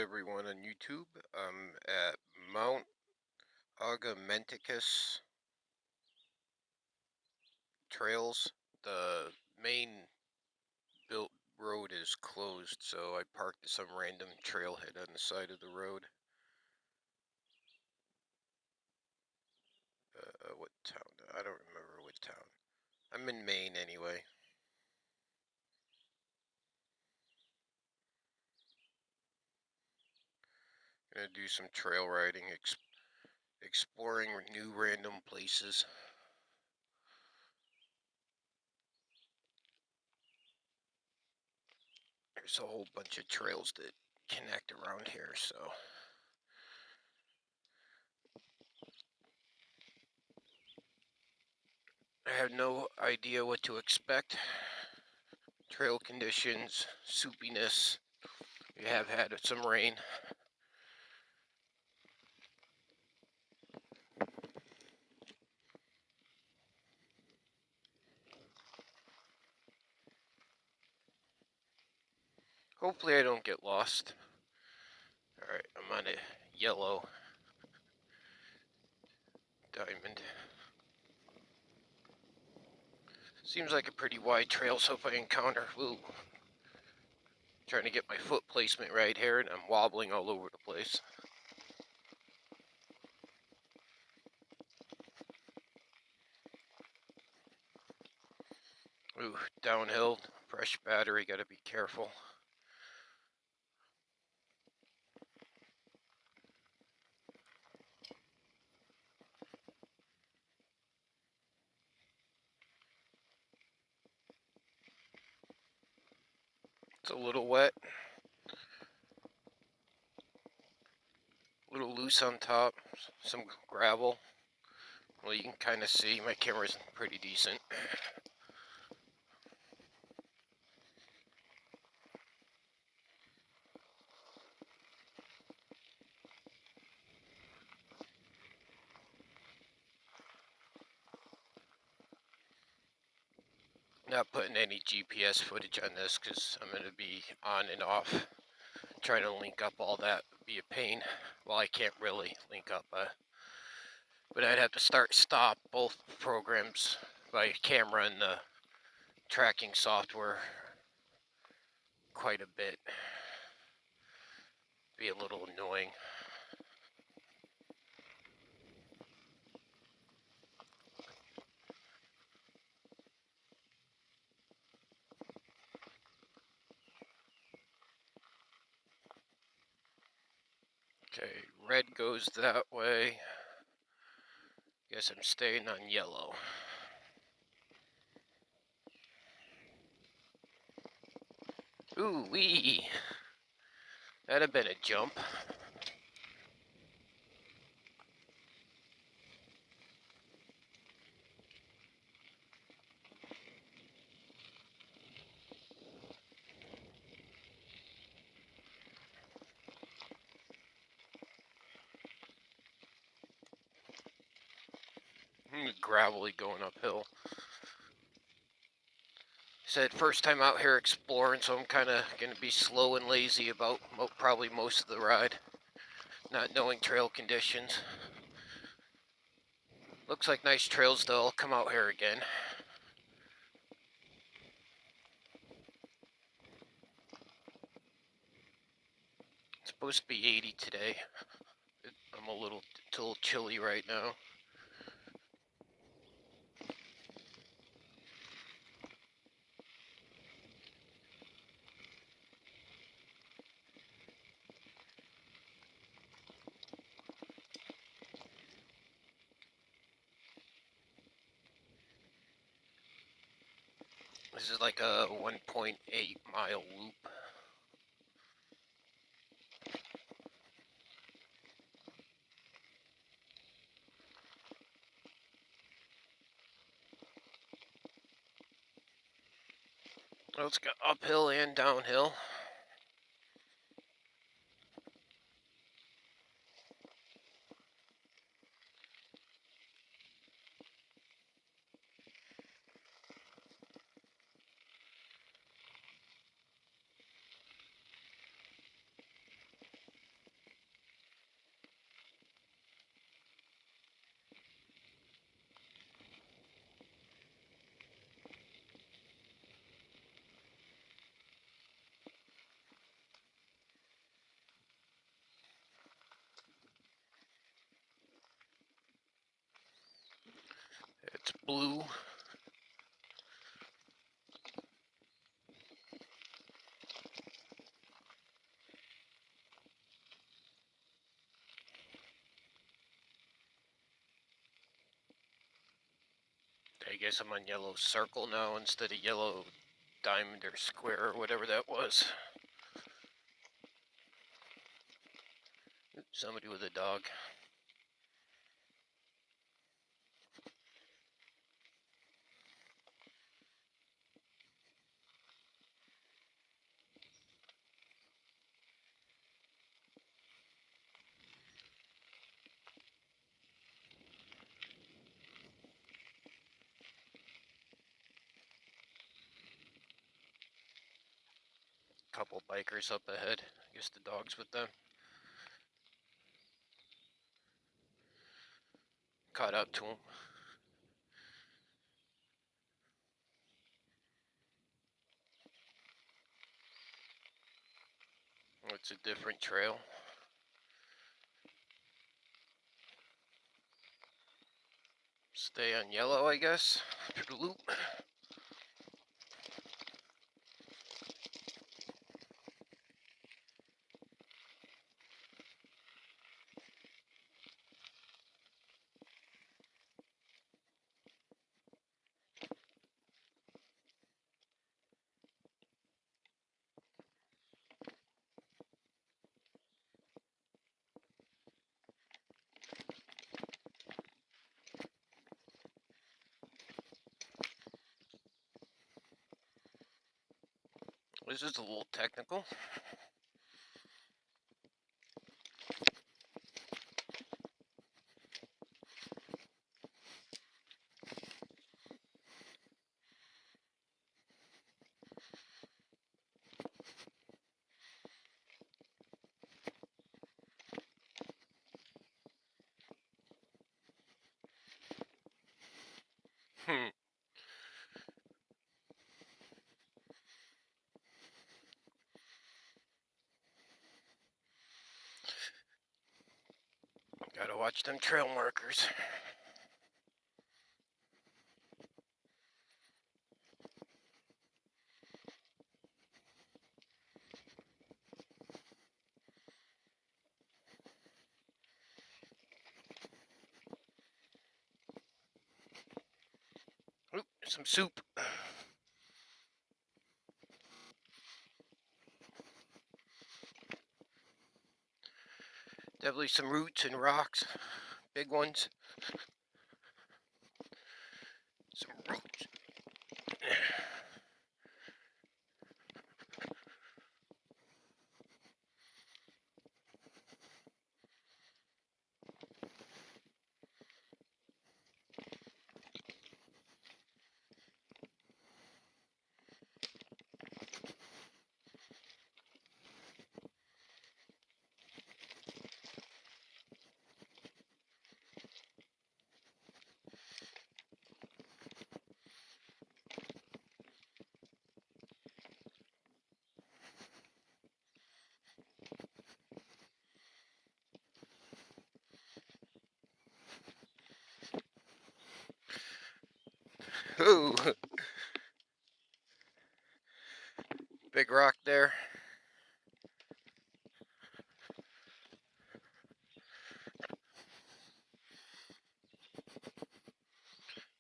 Everyone on YouTube. I'm at Mt Agamenticus Trails. The main built road is closed, so I parked at some random trailhead on the side of the road. What town? I don't remember what town. I'm in Maine anyway. Gonna do some trail riding, exploring new random places. There's a whole bunch of trails that connect around here, so I have no idea what to expect. Trail conditions, soupiness. We have had some rain. Hopefully I don't get lost. Alright, I'm on a yellow diamond. Seems like a pretty wide trail, so if I encounter... Ooh. Trying to get my foot placement right here, and I'm wobbling all over the place. Ooh, downhill, fresh battery, gotta be careful. It's a little wet. A little loose on top, some gravel. Well, you can kind of see my camera's pretty decent. Not putting any GPS footage on this because I'm going to be on and off. Trying to link up all that would be a pain. Well, I can't really link up, but I'd have to stop both programs by camera and the tracking software quite a bit. Be a little annoying. Okay, red goes that way. Guess I'm staying on yellow. Ooh wee! That'd have been a jump. Gravelly going uphill. Said first time out here exploring, so I'm kind of going to be slow and lazy about probably most of the ride. Not knowing trail conditions. Looks like nice trails though. I'll come out here again. It's supposed to be 80 today. I'm a little chilly right now. This is like a 1.8 mile loop. Well, it's got uphill and downhill. blue. I guess I'm on yellow circle now instead of yellow diamond or square or whatever that was. Oops, somebody with a dog. Couple bikers up ahead. I guess the dog's with them. Caught up to him. It's a different trail. Stay on yellow, I guess. Through the loop. This is a little technical. Gotta watch them trail markers. Oop, some soup. Definitely some roots and rocks. Big ones. Some roots. Ooh. Big rock there.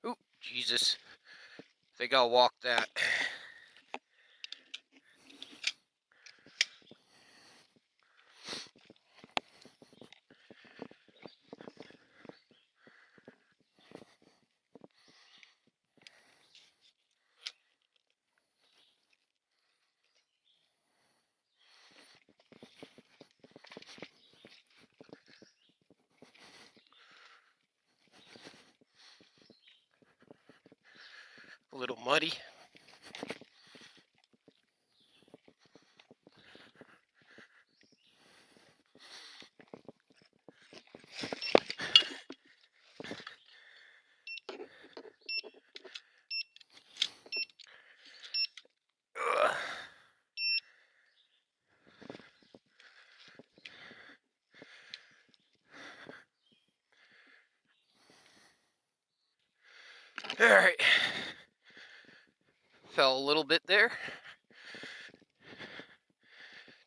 Ooh, Jesus. Think I'll walk that. A little muddy. Ugh. Alright. Fell a little bit there.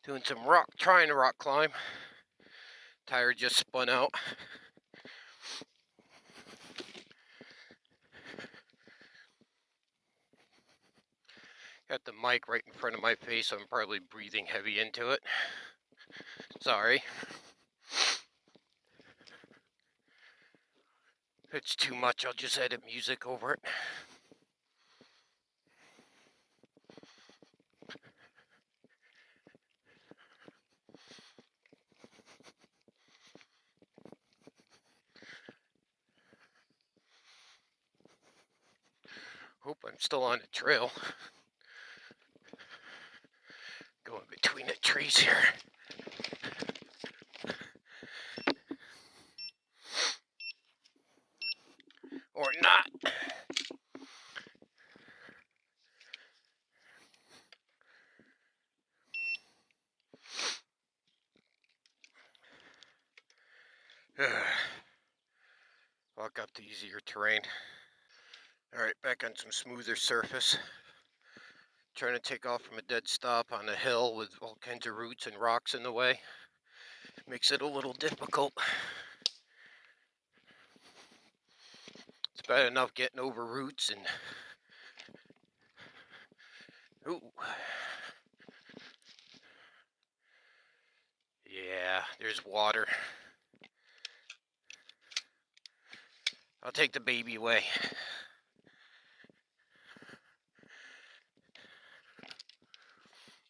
Doing some trying to rock climb. Tire just spun out. Got the mic right in front of my face, so I'm probably breathing heavy into it. Sorry. If it's too much, I'll just edit music over it. Hope I'm still on the trail. Going between the trees here. Or not. Walk up to easier terrain. Alright, back on some smoother surface. Trying to take off from a dead stop on a hill with all kinds of roots and rocks in the way. Makes it a little difficult. It's bad enough getting over roots and... Ooh. Yeah, there's water. I'll take the baby away.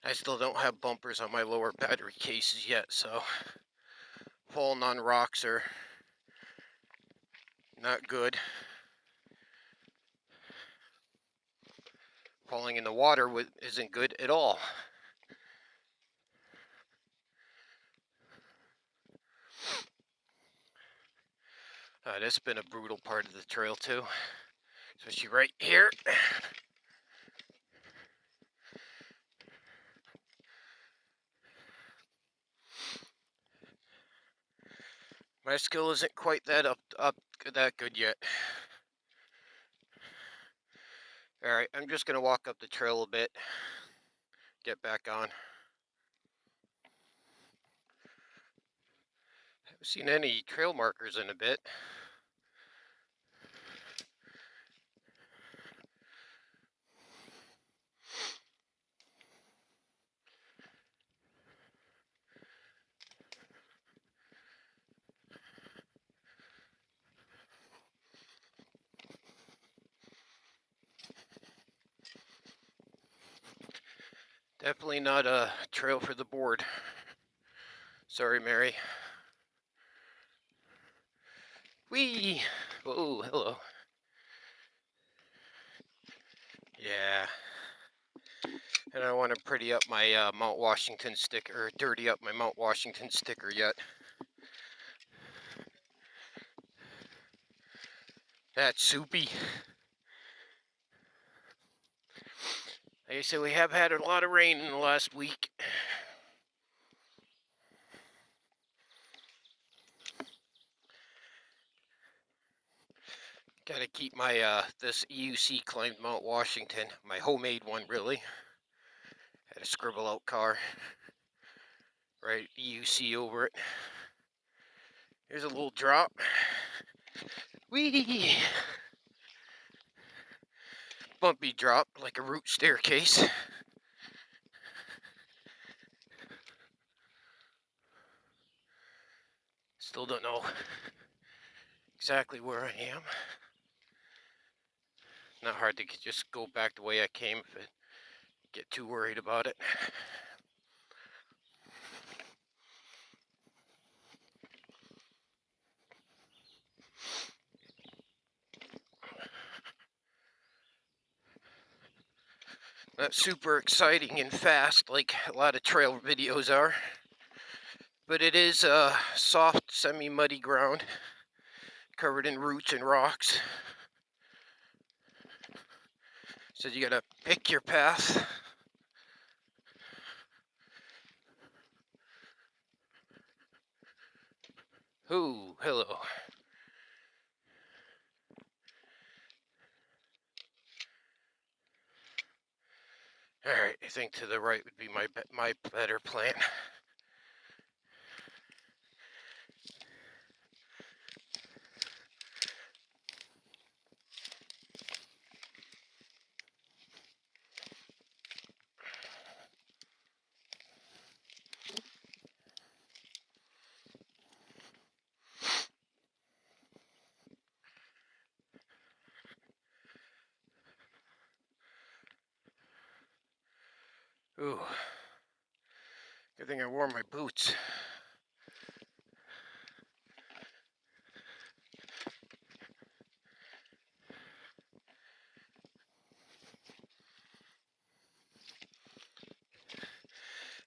I still don't have bumpers on my lower battery cases yet, so falling on rocks are not good. Falling in the water isn't good at all. This has been a brutal part of the trail too, especially right here. My skill isn't quite that that good yet. Alright, I'm just gonna walk up the trail a bit, get back on. Haven't seen any trail markers in a bit. Definitely not a trail for the bored. Sorry, Mary. Whee! Whoa, hello. Yeah. And I want to pretty up my Mount Washington sticker, or dirty up my Mount Washington sticker yet. That's soupy. Like I said, we have had a lot of rain in the last week. Gotta keep my, this EUC claimed Mount Washington, my homemade one really. Had a scribble out car. Right, EUC over it. Here's a little drop. Whee! Bumpy drop, like a root staircase. Still don't know exactly where I am. Not hard to just go back the way I came if I get too worried about it. Not super exciting and fast like a lot of trail videos are, but it is soft, semi-muddy ground covered in roots and rocks. So you gotta pick your path. Ooh, hello. think to the right would be my better plan. Ooh, good thing I wore my boots.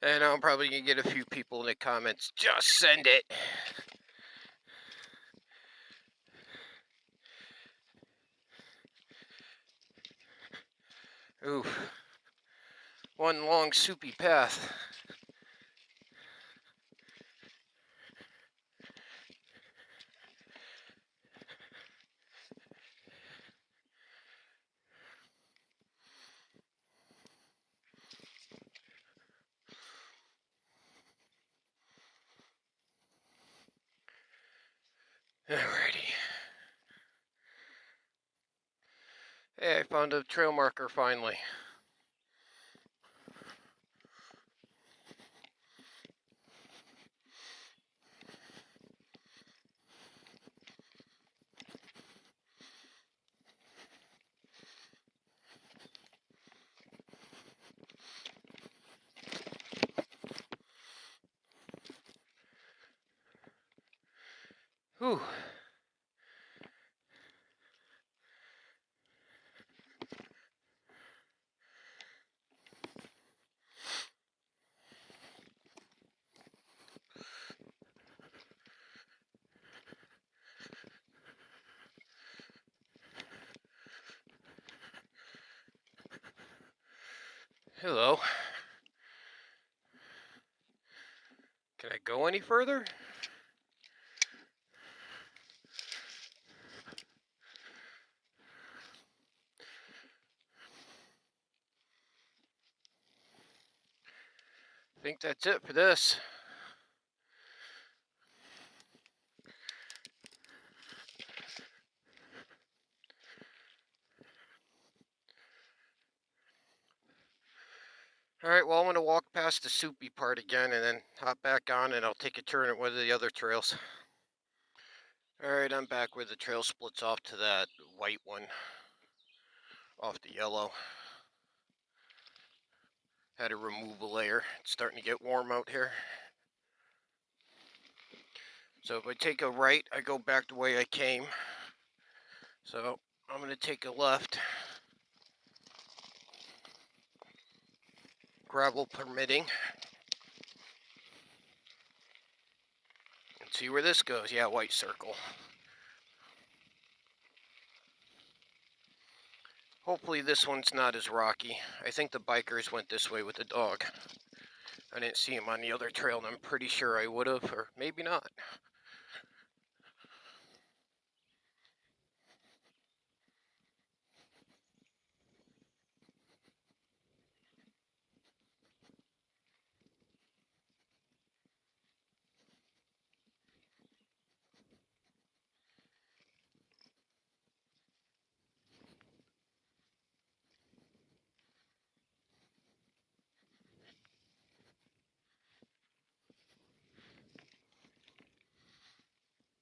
And I'm probably gonna get a few people in the comments, just send it. Ooh, one long soupy path. Alrighty. Hey, I found a trail marker finally. Whew. Hello. Can I go any further? I think that's it for this. Alright, well, I'm going to walk past the soupy part again and then hop back on and I'll take a turn at one of the other trails. Alright, I'm back where the trail splits off to that white one, off the yellow. Had to remove a layer. It's starting to get warm out here. So if I take a right, I go back the way I came. So I'm going to take a left. Gravel permitting. And see where this goes. Yeah, white circle. Hopefully this one's not as rocky. I think the bikers went this way with the dog. I didn't see him on the other trail, and I'm pretty sure I would have, or maybe not.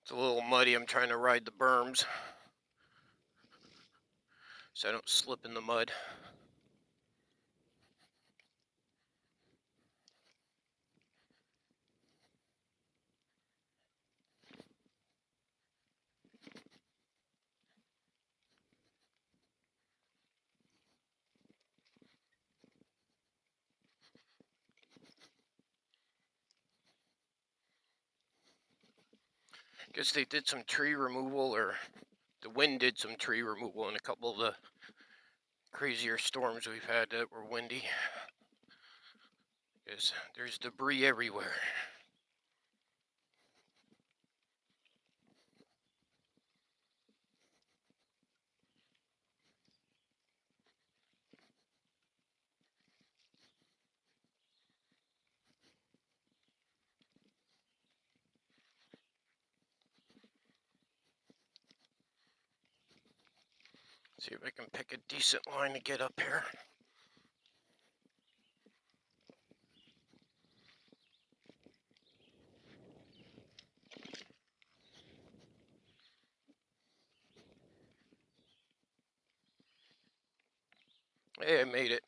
It's a little muddy. I'm trying to ride the berms so I don't slip in the mud. Guess they did some tree removal, or the wind did some tree removal in a couple of the crazier storms we've had that were windy. There's debris everywhere. See if I can pick a decent line to get up here. Hey, I made it.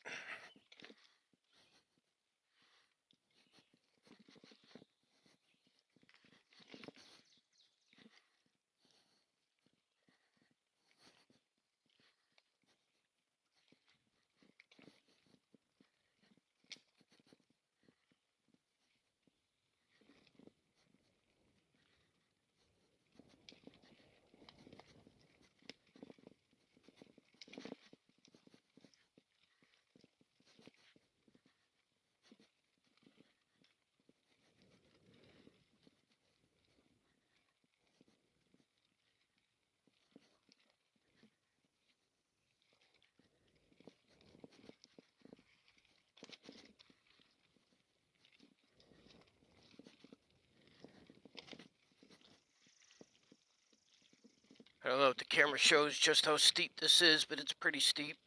I don't know if the camera shows just how steep this is, but it's pretty steep.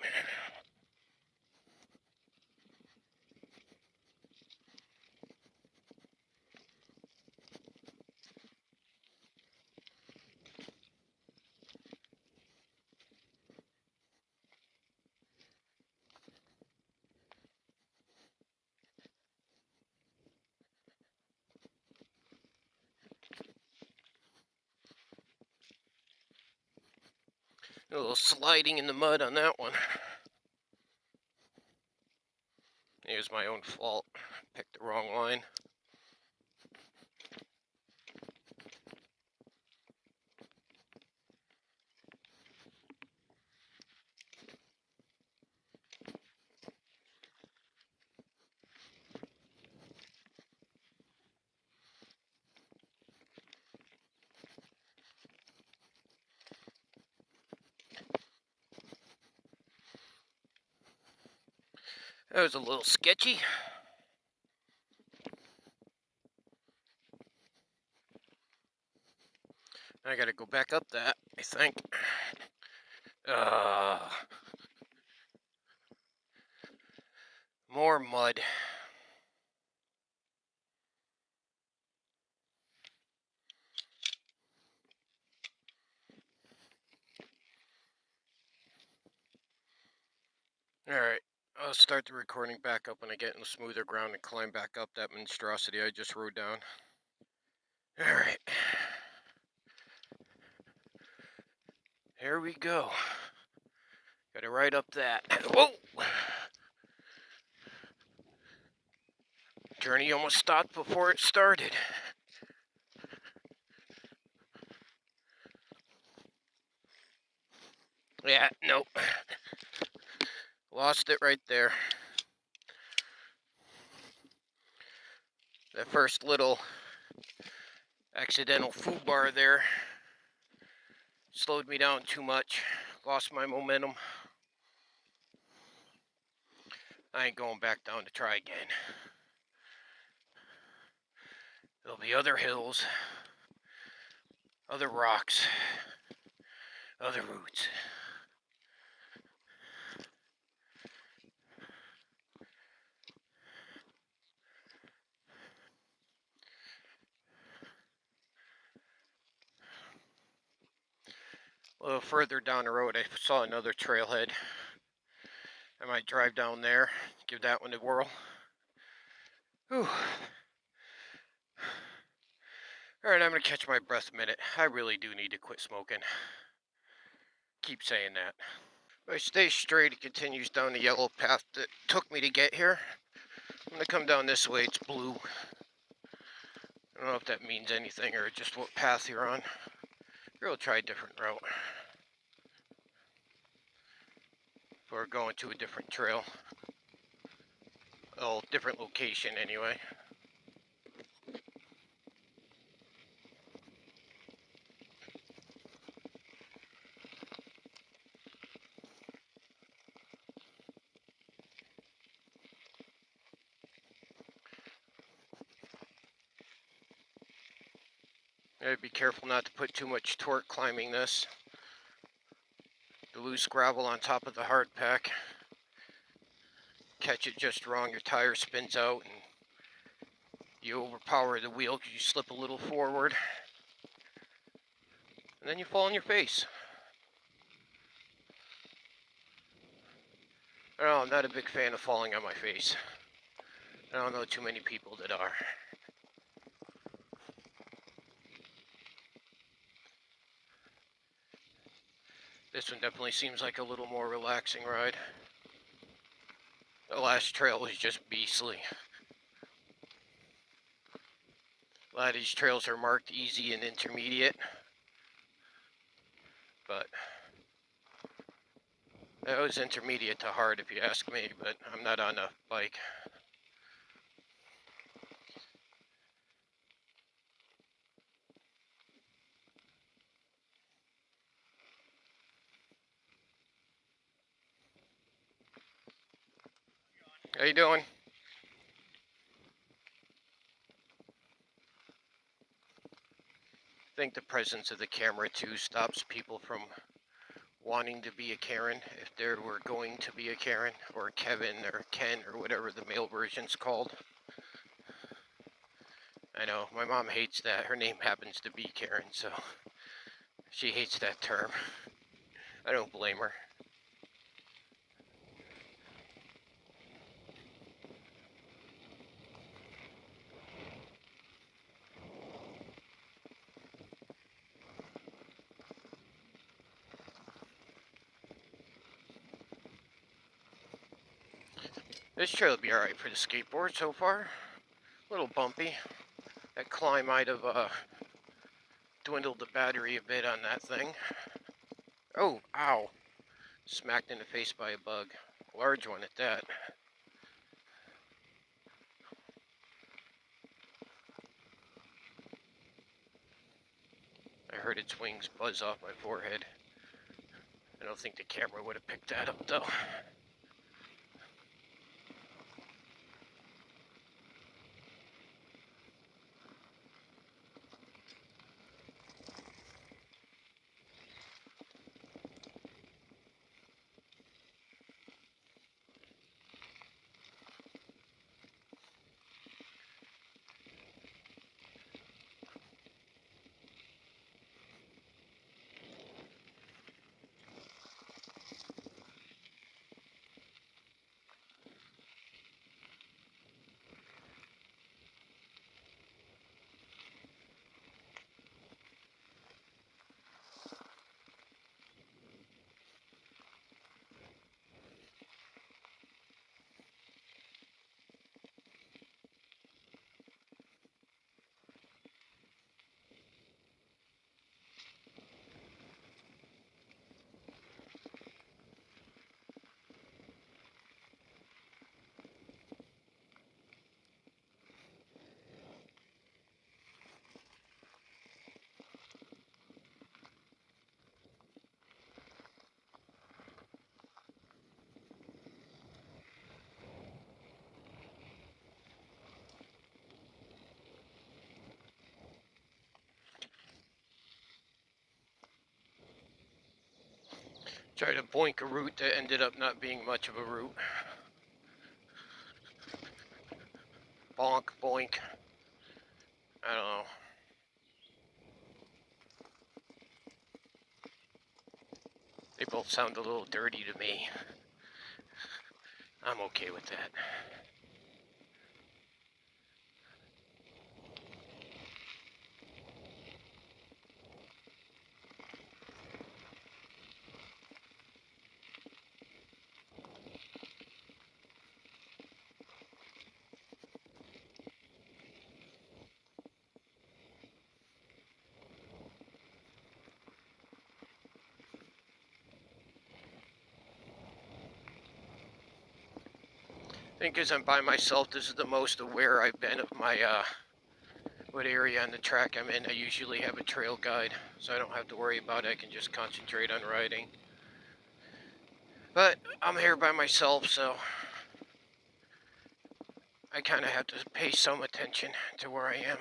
A little sliding in the mud on that one. It was my own fault. Picked the wrong line. That was a little sketchy. I gotta go back up that, I think. More mud. Alright, I'll start the recording back up when I get in the smoother ground and climb back up that monstrosity I just rode down. Alright. Here we go. Gotta ride up that. Whoa! Journey almost stopped before it started. Yeah, nope. Lost it right there. That first little accidental food bar there slowed me down too much. Lost my momentum. I ain't going back down to try again. There'll be other hills, other rocks, other routes. A little further down the road, I saw another trailhead. I might drive down there, give that one a whirl. Whew. Alright, I'm going to catch my breath a minute. I really do need to quit smoking. Keep saying that. If I stay straight, it continues down the yellow path that took me to get here. I'm going to come down this way. It's blue. I don't know if that means anything or just what path you're on. We'll try a different route. We're going to a different trail. Oh, different location anyway. I'd be careful not to put too much torque climbing this. The loose gravel on top of the hard pack. Catch it just wrong, your tire spins out and you overpower the wheel because you slip a little forward. And then you fall on your face. I don't know, I'm not a big fan of falling on my face. I don't know too many people that are. This one definitely seems like a little more relaxing ride. The last trail was just beastly. A lot of these trails are marked easy and intermediate, but that was intermediate to hard if you ask me, but I'm not on a bike. How you doing? I think the presence of the camera too stops people from wanting to be a Karen if there were going to be a Karen, or Kevin or Ken or whatever the male version's called. I know, my mom hates that. Her name happens to be Karen, so she hates that term. I don't blame her. This trail will be alright for the skateboard so far. A little bumpy. That climb might have dwindled the battery a bit on that thing. Oh, ow. Smacked in the face by a bug. A large one at that. I heard its wings buzz off my forehead. I don't think the camera would have picked that up though. Tried to boink a route that ended up not being much of a route. Bonk, boink. I don't know. They both sound a little dirty to me. I'm okay with that. I think as I'm by myself, this is the most aware I've been of my, what area on the track I'm in. I usually have a trail guide, so I don't have to worry about it. I can just concentrate on riding. But I'm here by myself, so I kind of have to pay some attention to where I am.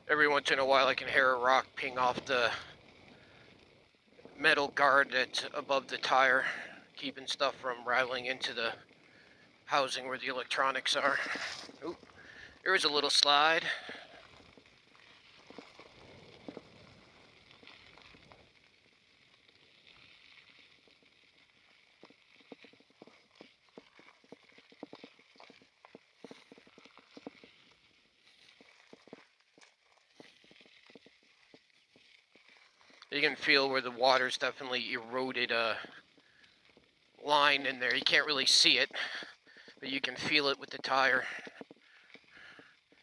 Every once in a while I can hear a rock ping off the metal guard that's above the tire, keeping stuff from rattling into the housing where the electronics are. Ooh, there was a little slide. You can feel where the water's definitely eroded a line in there. You can't really see it, but you can feel it with the tire.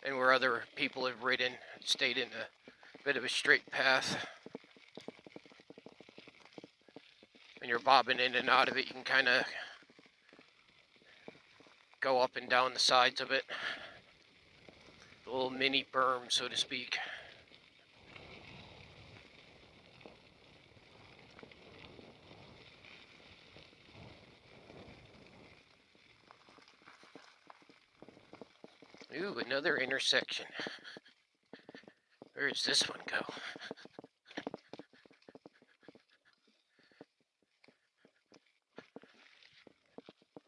And where other people have ridden, stayed in a bit of a straight path. When you're bobbing in and out of it, you can kind of go up and down the sides of it. A little mini berm, so to speak. Ooh, another intersection. Where does this one go?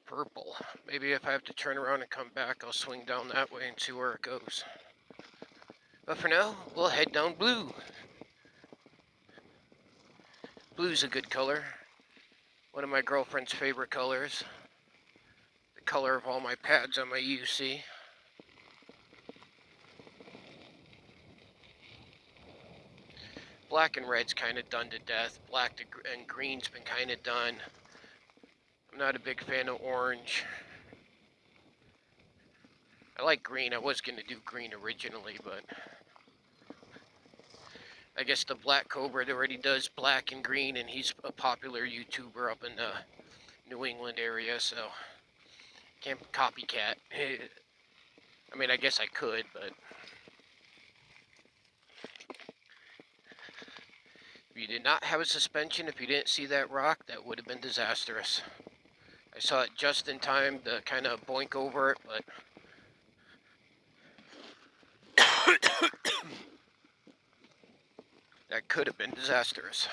Purple. Maybe if I have to turn around and come back, I'll swing down that way and see where it goes. But for now, we'll head down blue. Blue's a good color. One of my girlfriend's favorite colors. The color of all my pads on my UC. Black and red's kind of done to death. Black and green's been kind of done. I'm not a big fan of orange. I like green. I was going to do green originally, but I guess the Black Cobra already does black and green, and he's a popular YouTuber up in the New England area, so can't copycat. I mean, I guess I could, but if you did not have a suspension, if you didn't see that rock, that would have been disastrous. I saw it just in time to kind of boink over it, but that could have been disastrous,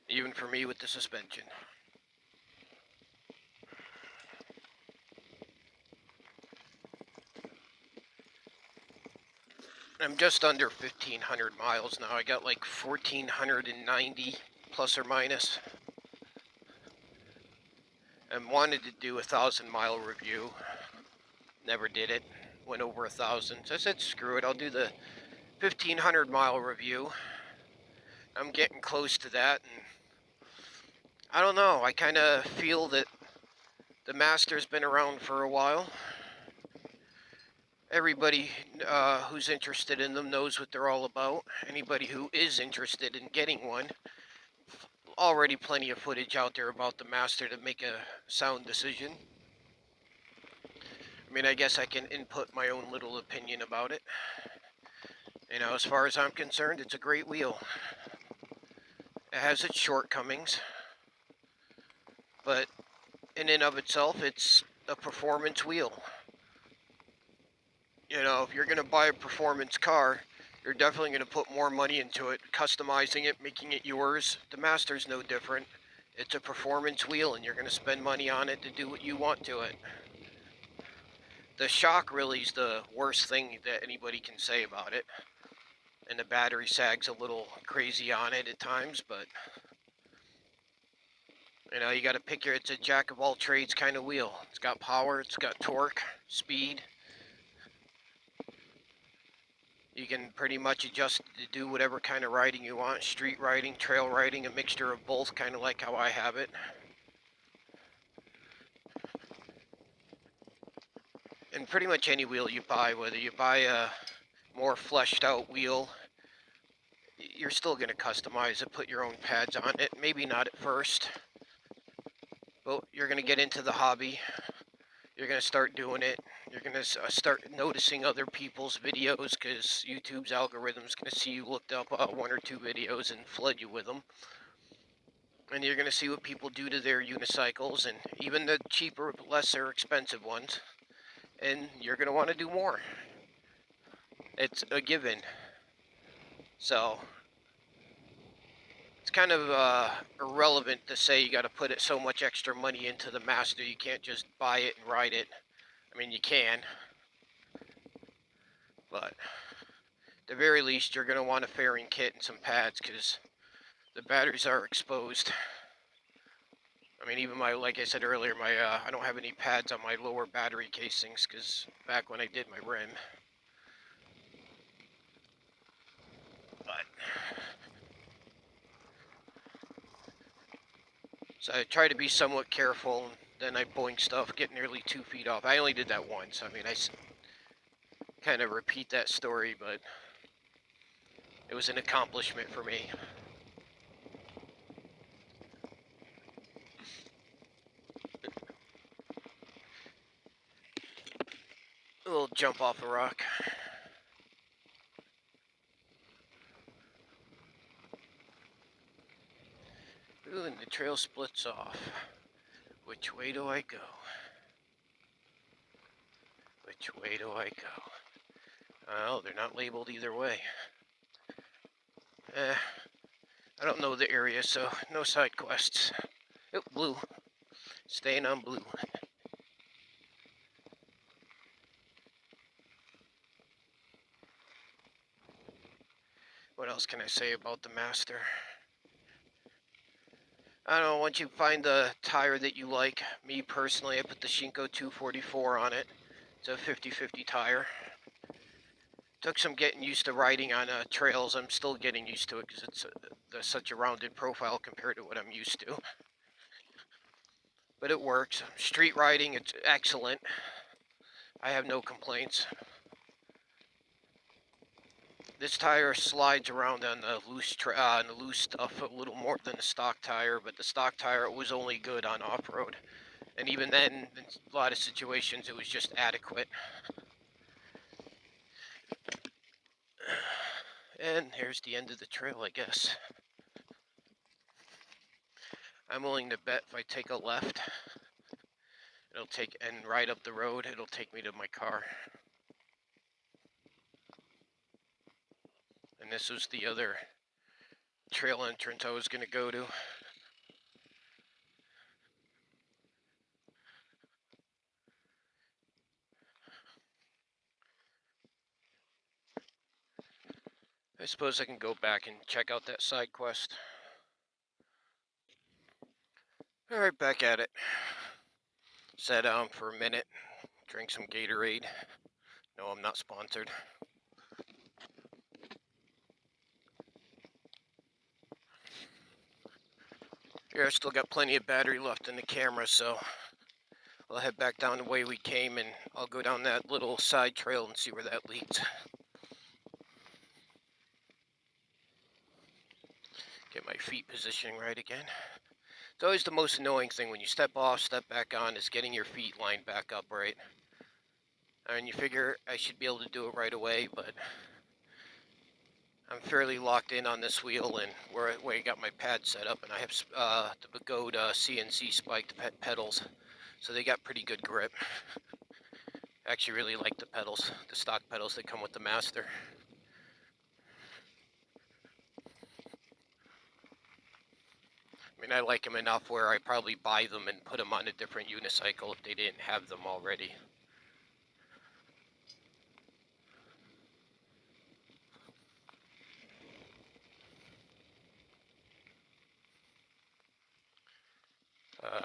even for me with the suspension. I'm just under 1,500 miles now. I got like 1,490 plus or minus. And wanted to do a 1,000-mile review. Never did it. Went over 1,000. So I said, screw it. I'll do the 1,500-mile review. I'm getting close to that, and I don't know. I kind of feel that the Master's been around for a while. Everybody who's interested in them knows what they're all about. Anybody who is interested in getting one, already plenty of footage out there about the Master to make a sound decision. I mean, I guess I can input my own little opinion about it. You know, as far as I'm concerned, it's a great wheel. It has its shortcomings, but in and of itself, it's a performance wheel. You know, if you're going to buy a performance car, you're definitely going to put more money into it, customizing it, making it yours. The Master's no different. It's a performance wheel, and you're going to spend money on it to do what you want to it. The shock really is the worst thing that anybody can say about it. And the battery sag's a little crazy on it at times, but you know, you got to pick it's a jack of all trades kind of wheel. It's got power, it's got torque, speed. You can pretty much adjust to do whatever kind of riding you want. Street riding, trail riding, a mixture of both, kind of like how I have it. And pretty much any wheel you buy, whether you buy a more fleshed out wheel, you're still going to customize it, put your own pads on it. Maybe not at first, but you're going to get into the hobby. You're going to start doing it. You're going to start noticing other people's videos, because YouTube's algorithm is going to see you looked up one or two videos and flood you with them. And you're going to see what people do to their unicycles, and even the cheaper, lesser expensive ones. And you're going to want to do more. It's a given. So it's kind of irrelevant to say you got to put it so much extra money into the Master. You can't just buy it and ride it. I mean, you can, but at the very least, you're going to want a fairing kit and some pads because the batteries are exposed. I mean, even like I said earlier, I don't have any pads on my lower battery casings because back when I did my rim. But so I try to be somewhat careful. And then I boink stuff, get nearly 2 feet off. I only did that once. I mean, I kind of repeat that story, but it was an accomplishment for me. A little jump off a rock. Ooh, and the trail splits off. Which way do I go? Which way do I go? Oh, they're not labeled either way. I don't know the area, so no side quests. Oh, blue. Staying on blue. What else can I say about the Master? I don't know, once you find the tire that you like, me personally, I put the Shinko 244 on it. It's a 50-50 tire. Took some getting used to riding on trails. I'm still getting used to it because it's such a rounded profile compared to what I'm used to. But it works. Street riding, it's excellent. I have no complaints. This tire slides around on the loose stuff a little more than the stock tire, but the stock tire was only good on off-road. And even then, in a lot of situations, it was just adequate. And here's the end of the trail, I guess. I'm willing to bet if I take a left, and right up the road, it'll take me to my car. And this was the other trail entrance I was going to go to. I suppose I can go back and check out that side quest. Alright, back at it. Sat down for a minute, drink some Gatorade. No, I'm not sponsored. Here, I still got plenty of battery left in the camera, so I'll head back down the way we came and I'll go down that little side trail and see where that leads. Get my feet positioning right again. It's always the most annoying thing when you step off, step back on, is getting your feet lined back up right. And you figure I should be able to do it right away, but I'm fairly locked in on this wheel and where I got my pad set up, and I have the Begode CNC spiked pedals, so they got pretty good grip. I actually really like the pedals, the stock pedals that come with the Master. I mean, I like them enough where I probably buy them and put them on a different unicycle if they didn't have them already.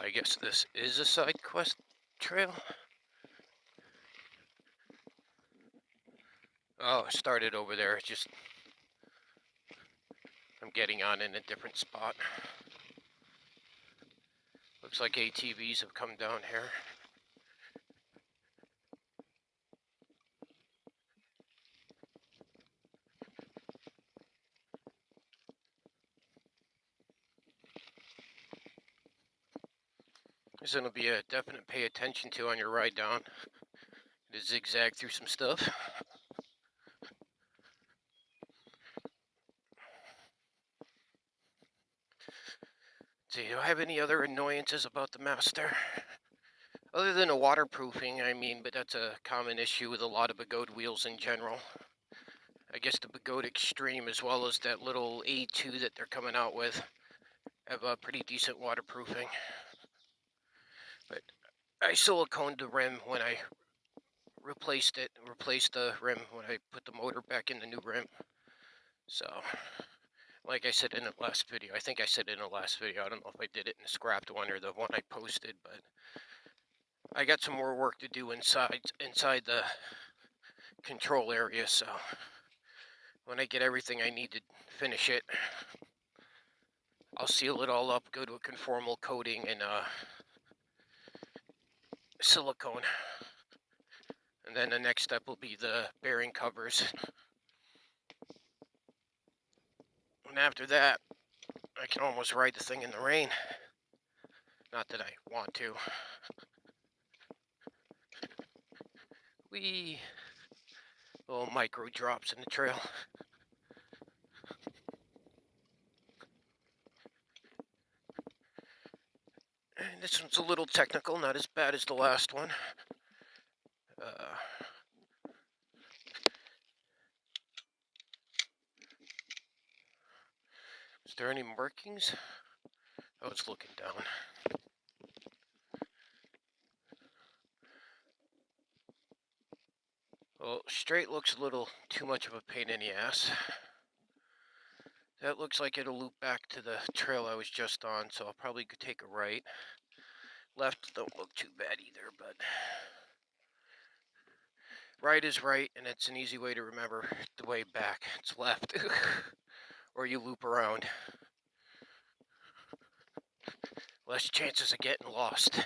I guess this is a side quest trail. Oh, it started over there. Just I'm getting on in a different spot. Looks like ATVs have come down here. This is going to be a definite pay attention to on your ride down. To zigzag through some stuff. See, do I have any other annoyances about the Master? Other than the waterproofing, I mean, but that's a common issue with a lot of Begode wheels in general. I guess the Pagoda Extreme as well as that little A2 that they're coming out with have a pretty decent waterproofing. But I siliconed the rim when I replaced the rim when I put the motor back in the new rim. So, like I said in the last video, I think I said in the last video, I don't know if I did it in the scrapped one or the one I posted, but I got some more work to do inside the control area, so when I get everything I need to finish it, I'll seal it all up, go to a conformal coating and silicone. And then the next step will be the bearing covers. And after that, I can almost ride the thing in the rain. Not that I want to. Wee. Little micro drops in the trail. And this one's a little technical, not as bad as the last one. Is there any markings? Oh, it's looking down. Well, straight looks a little too much of a pain in the ass. That looks like it'll loop back to the trail I was just on, so I'll probably take a right. Left don't look too bad either, but right is right, and it's an easy way to remember the way back. It's left, or you loop around. Less chances of getting lost.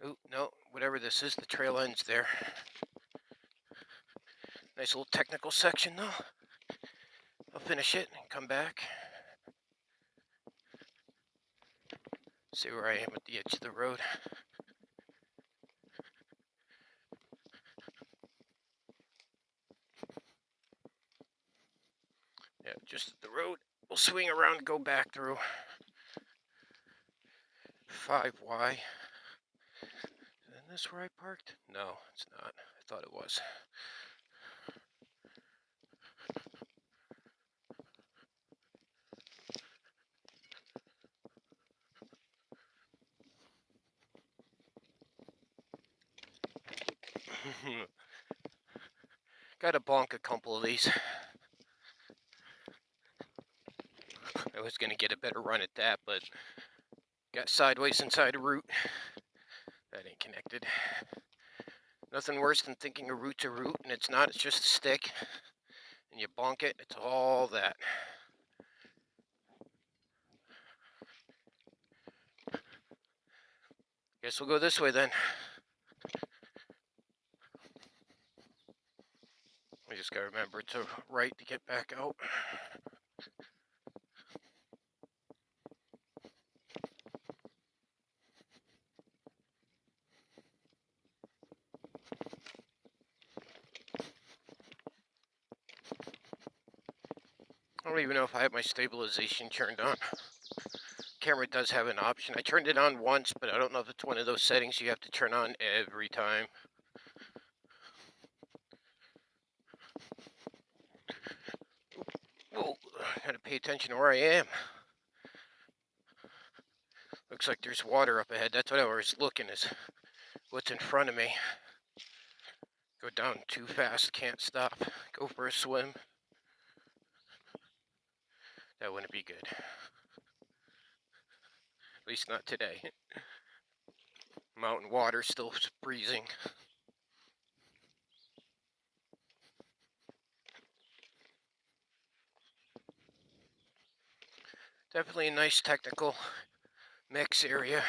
Oh, no, whatever this is, the trail ends there. Nice little technical section, though. I'll finish it and come back. See where I am at the edge of the road. Yeah, just at the road. We'll swing around and go back through 5Y. Isn't this where I parked? No, it's not. I thought it was. Gotta bonk a couple of these. I was gonna get a better run at that, but got sideways inside a root. That ain't connected. Nothing worse than thinking a root's a root, and it's not, it's just a stick. And you bonk it, it's all that. Guess we'll go this way then. I just gotta remember it's a right to get back out. I don't even know if I have my stabilization turned on. Camera does have an option. I turned it on once, but I don't know if it's one of those settings you have to turn on every time. Whoa, gotta pay attention to where I am. Looks like there's water up ahead. That's what I was looking, is what's in front of me. Go down too fast, can't stop. Go for a swim. That wouldn't be good. At least not today. Mountain water still freezing. Definitely a nice technical mix area.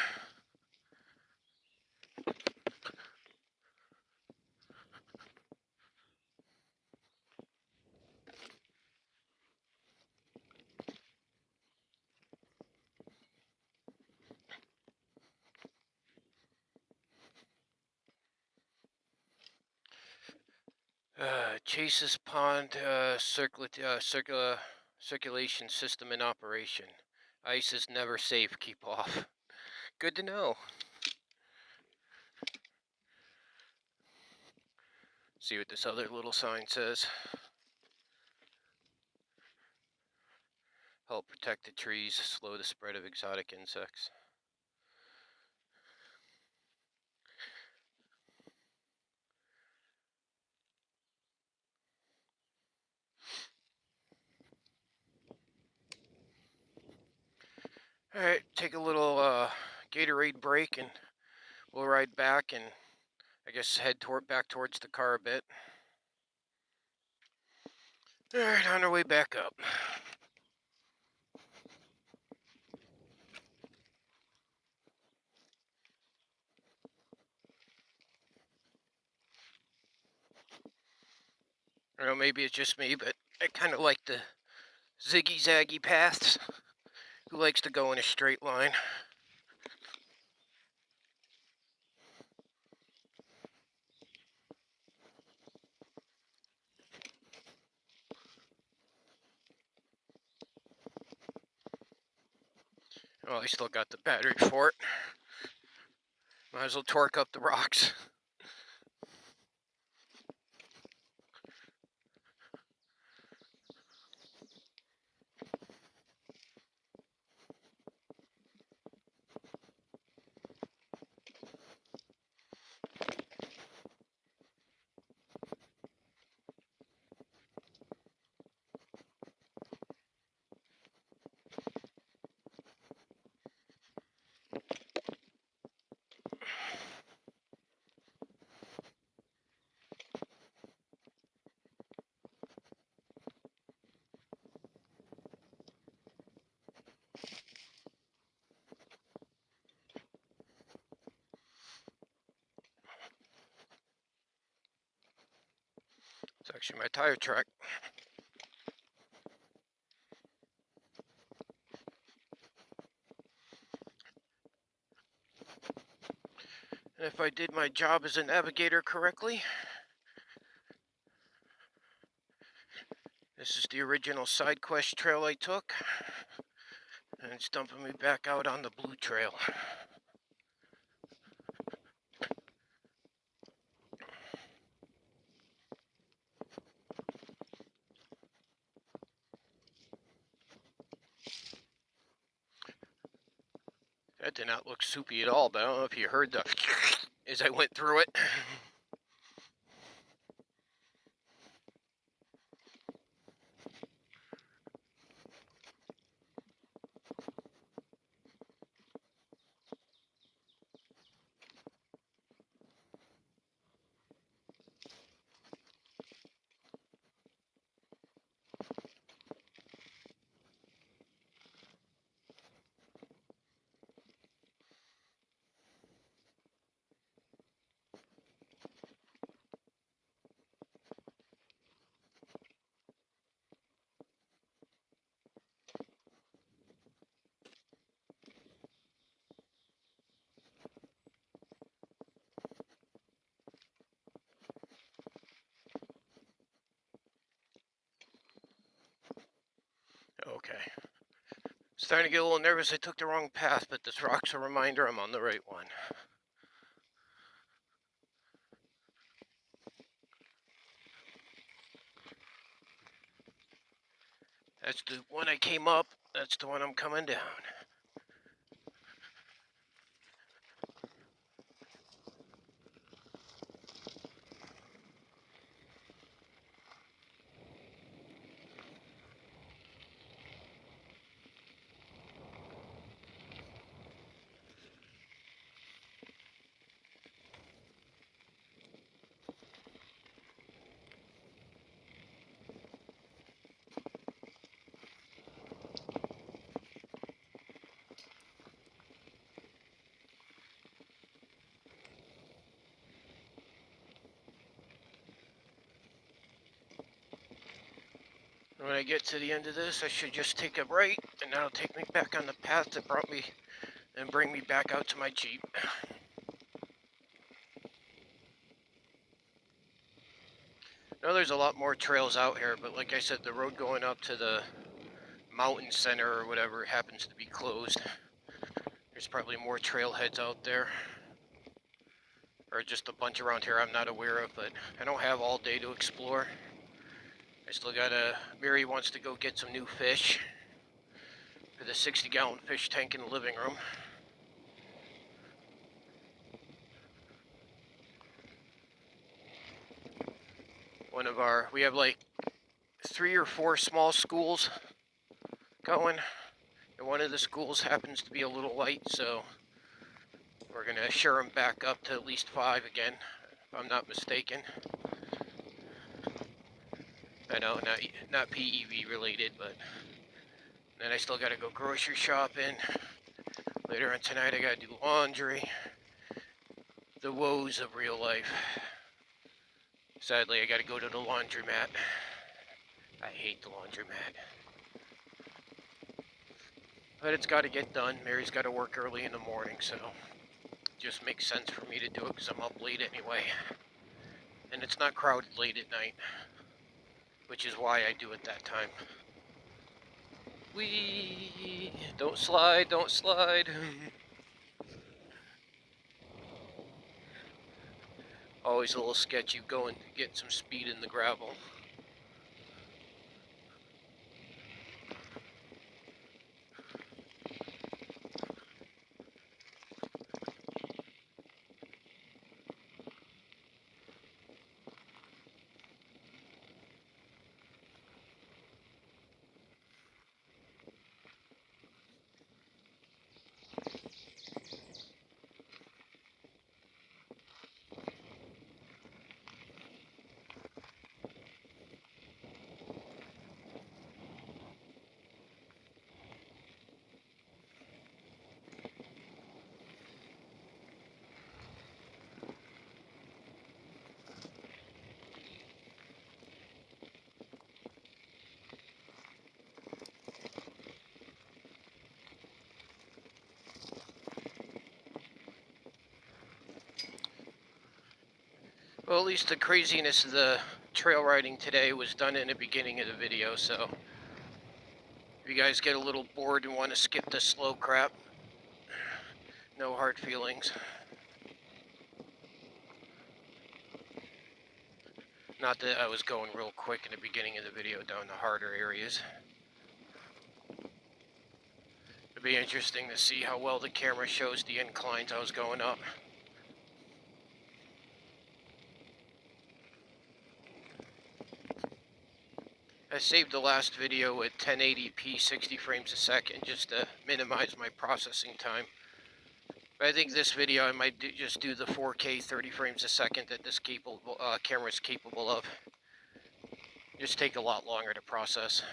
Chase's Pond circulation system in operation. Ice is never safe. Keep off. Good to know. See what this other little sign says. Help protect the trees, slow the spread of exotic insects. All right, take a little Gatorade break, and we'll ride back and I guess head back towards the car a bit. All right, on our way back up. I don't know, maybe it's just me, but I kind of like the ziggy-zaggy paths. Who likes to go in a straight line? Well, I still got the battery for it. Might as well torque up the rocks. It's actually my tire track. And if I did my job as a navigator correctly, this is the original side quest trail I took, and it's dumping me back out on the blue trail. That did not look soupy at all, but I don't know if you heard the as I went through it. Okay. Starting to get a little nervous. I took the wrong path, but this rock's a reminder I'm on the right one. That's the one I came up. That's the one I'm coming down. When I get to the end of this, I should just take a right, and that'll take me back on the path that brought me and bring me back out to my Jeep. Now there's a lot more trails out here, but like I said, the road going up to the mountain center or whatever happens to be closed. There's probably more trailheads out there. or just a bunch around here I'm not aware of, but I don't have all day to explore. I still gotta, Mary wants to go get some new fish for the 60-gallon fish tank in the living room. We have like 3 or 4 small schools going, and one of the schools happens to be a little light, so we're gonna share them back up to at least 5 again, if I'm not mistaken. I know, not PEV related, but then I still gotta go grocery shopping. Later on tonight I gotta do laundry. The woes of real life. Sadly, I gotta go to the laundromat. I hate the laundromat. But it's gotta get done. Mary's gotta work early in the morning, so it just makes sense for me to do it because I'm up late anyway. And it's not crowded late at night, which is why I do it that time. Whee! Don't slide, don't slide. Always a little sketchy going to get some speed in the gravel. Well, at least the craziness of the trail riding today was done in the beginning of the video, so if you guys get a little bored and want to skip the slow crap, no hard feelings. Not that I was going real quick in the beginning of the video down the harder areas. It'd be interesting to see how well the camera shows the inclines I was going up. I saved the last video at 1080p 60 frames a second just to minimize my processing time. But I think this video I might just do the 4K 30 frames a second that this camera is capable of. Just take a lot longer to process.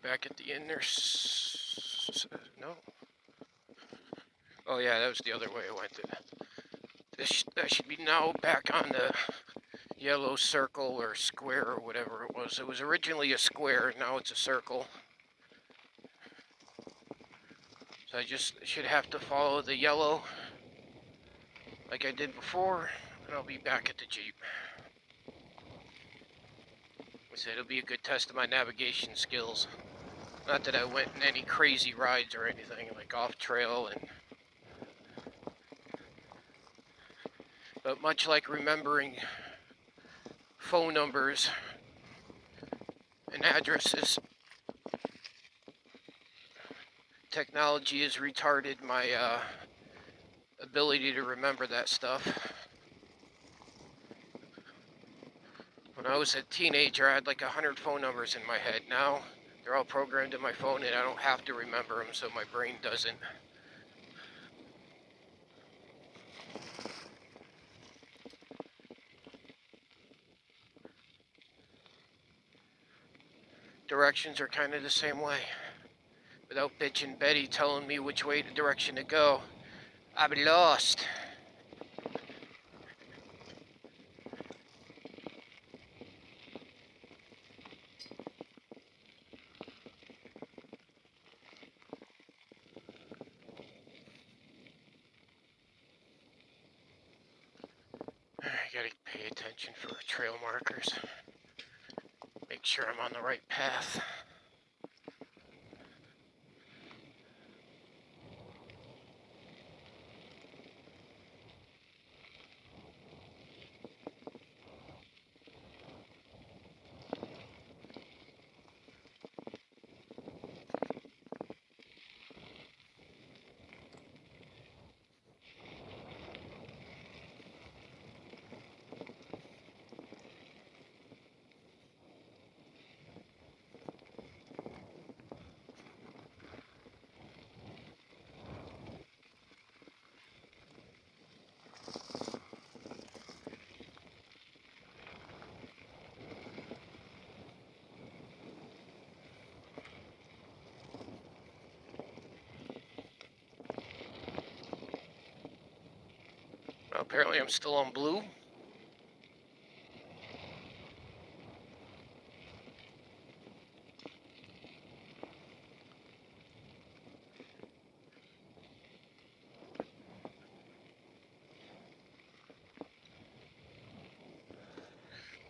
Back at the end there's no. Oh yeah, that was the other way I went. That should be now back on the yellow circle or square or whatever it was. It was originally a square, now it's a circle. So I just should have to follow the yellow like I did before, and I'll be back at the Jeep. So it'll be a good test of my navigation skills. Not that I went in any crazy rides or anything, like off trail, but much like remembering phone numbers and addresses, technology has retarded my ability to remember that stuff. When I was a teenager, I had like 100 phone numbers in my head. Now they're all programmed in my phone and I don't have to remember them, so my brain doesn't. Directions are kind of the same way. Without Bitch and Betty telling me which way the direction to go, I'd be lost. gotta pay attention for trail markers. Make sure I'm on the right path. Well, apparently I'm still on blue.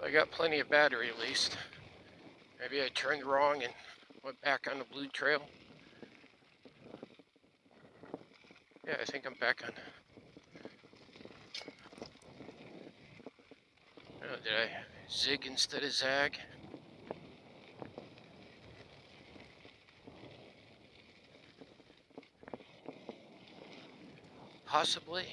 I got plenty of battery at least. Maybe I turned wrong and went back on the blue trail. Yeah, I think I'm back on. Oh, did I zig instead of zag? Possibly.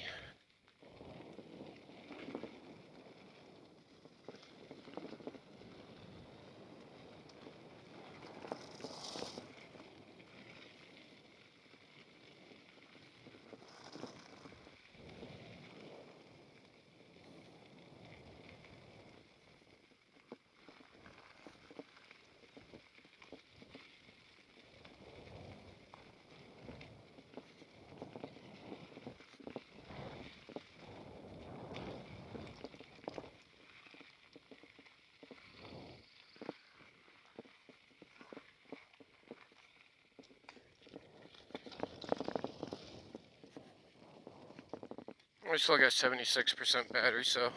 I still got 76% battery, so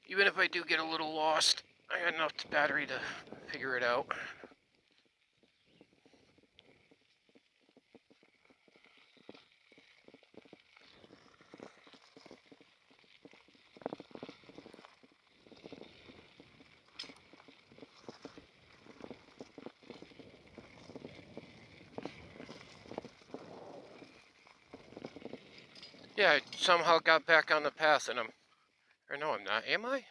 even if I do get a little lost, I got enough battery to figure it out. Yeah, I somehow got back on the path and or no, I'm not, am I?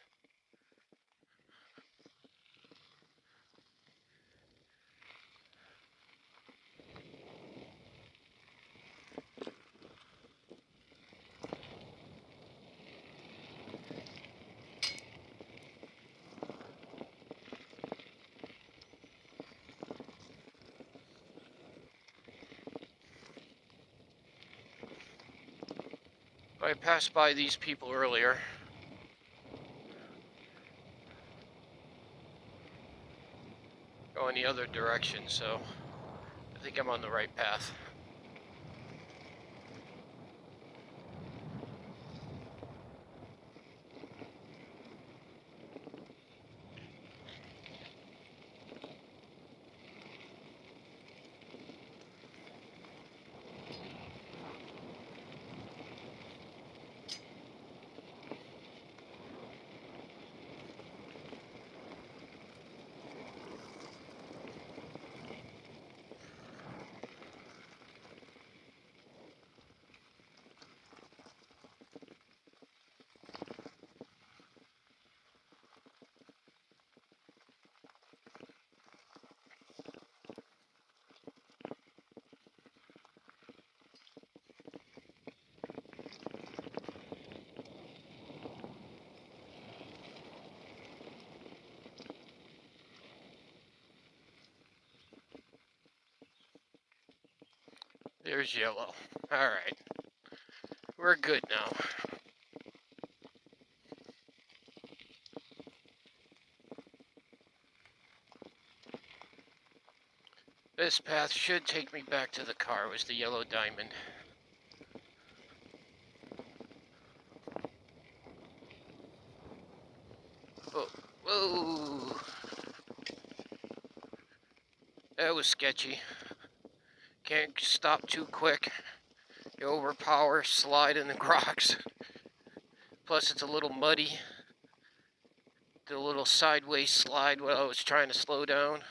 I passed by these people earlier. Going the other direction, so I think I'm on the right path. There's yellow. Alright. We're good now. This path should take me back to the car. It was the yellow diamond. Oh, whoa. That was sketchy. Can't stop too quick. You overpower, slide in the rocks. Plus it's a little muddy. Did a little sideways slide while I was trying to slow down.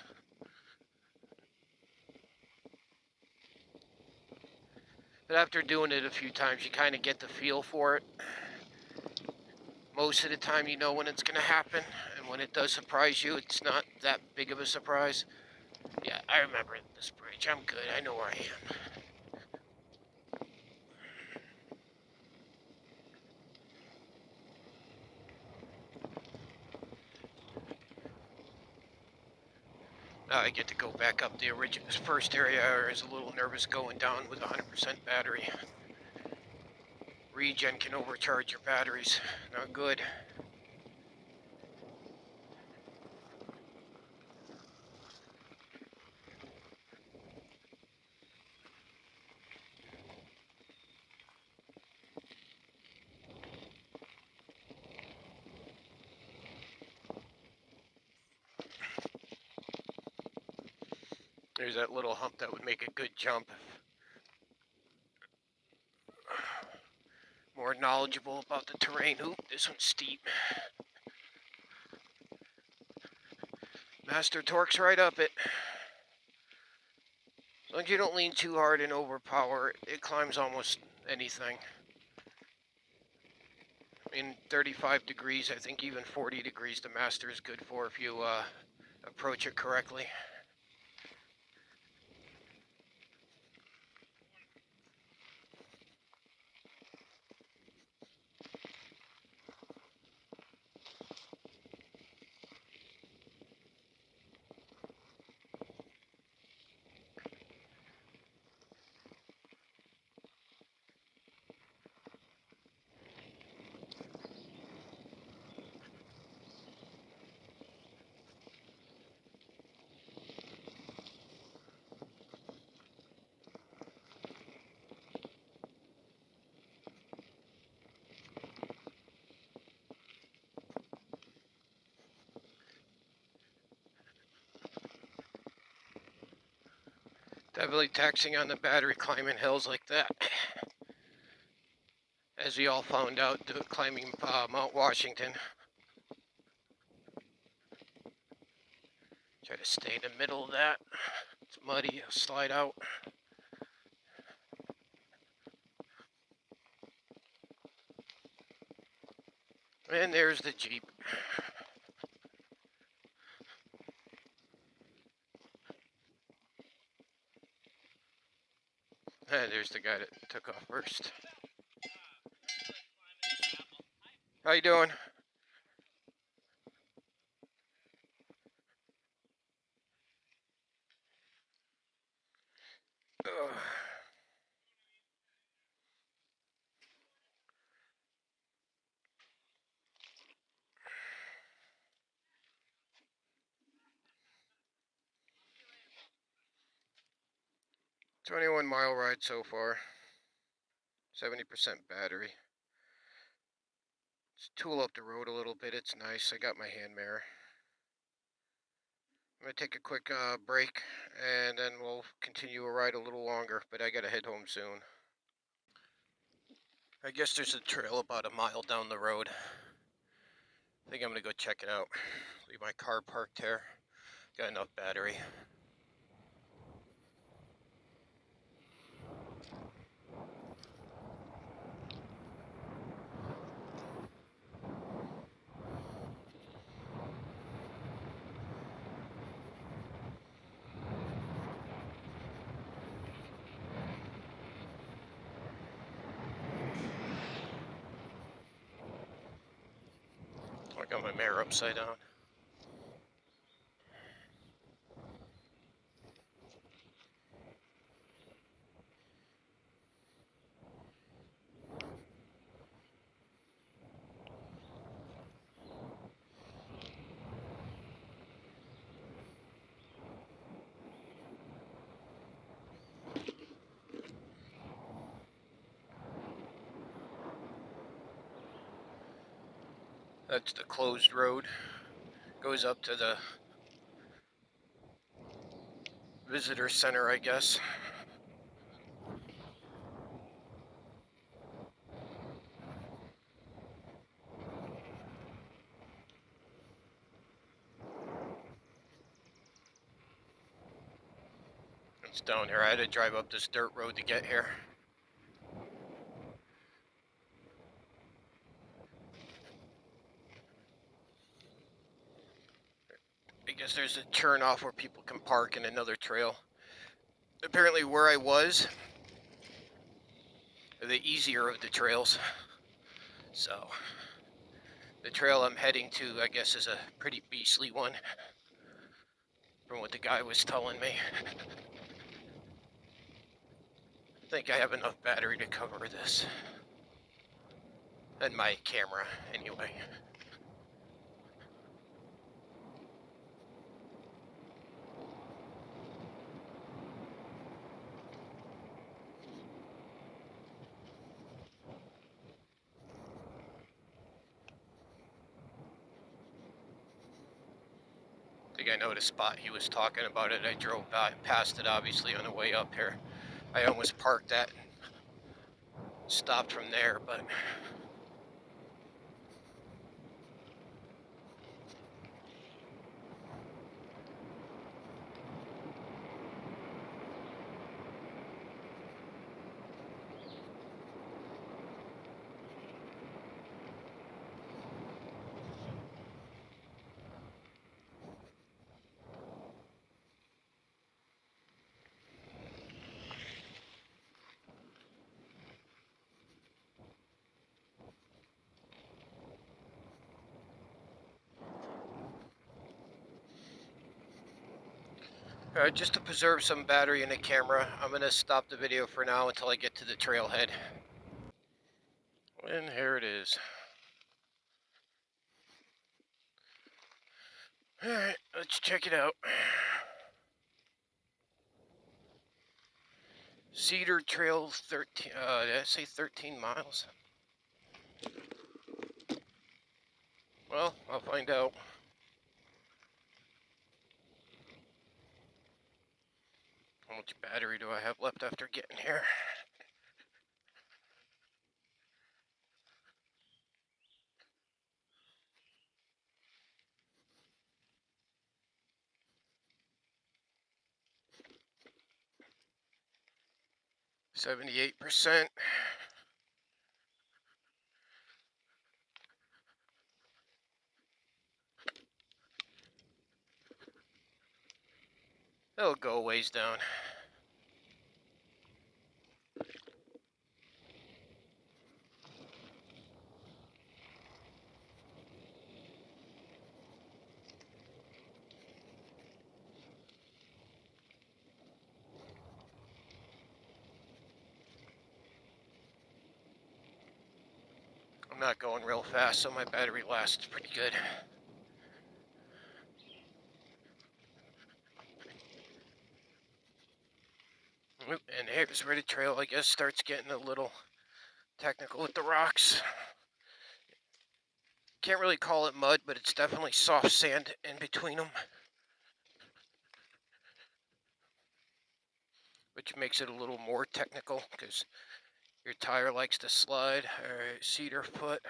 But after doing it a few times, you kind of get the feel for it. Most of the time you know when it's going to happen, and when it does surprise you, it's not that big of a surprise. Yeah, I remember this bridge. I'm good. I know where I am. Now I get to go back up the original first area. I was a little nervous going down with 100% battery. Regen can overcharge your batteries. Not good. There's that little hump that would make a good jump. More knowledgeable about the terrain. Oop, this one's steep. Master torques right up it. As long as you don't lean too hard and overpower, it climbs almost anything. In 35 degrees, I think even 40 degrees the Master is good for if you approach it correctly. Definitely taxing on the battery climbing hills like that. As we all found out, climbing Mount Washington. Try to stay in the middle of that. It's muddy, I'll slide out. And there's the Jeep. And there's the guy that took off first. How you doing? Ugh. 21-mile ride so far. 70% battery. Let's tool up the road a little bit. It's nice. I got my hand mirror. I'm going to take a quick break, and then we'll continue a ride a little longer, but I got to head home soon. I guess there's a trail about a mile down the road. I think I'm going to go check it out. Leave my car parked here. Got enough battery. I got my mirror upside down. That's the closed road. Goes up to the visitor center, I guess. It's down here. I had to drive up this dirt road to get here. I guess there's a turn off where people can park in another trail. Apparently where I was, the easier of the trails. So the trail I'm heading to, I guess, is a pretty beastly one from what the guy was telling me. I think I have enough battery to cover this. And my camera, anyway. I think I know the spot he was talking about it. I drove past it, obviously, on the way up here. I almost parked that and stopped from there, but... just to preserve some battery in the camera, I'm going to stop the video for now until I get to the trailhead. And here it is. Alright, let's check it out. Cedar Trail 13, did I say 13 miles? Well, I'll find out. How much battery do I have left after getting here? %78. It'll go a ways down. I'm not going real fast, so my battery lasts pretty good. And here's where the trail, I guess, starts getting a little technical with the rocks. Can't really call it mud, but it's definitely soft sand in between them, which makes it a little more technical because your tire likes to slide. All right, cedar foot.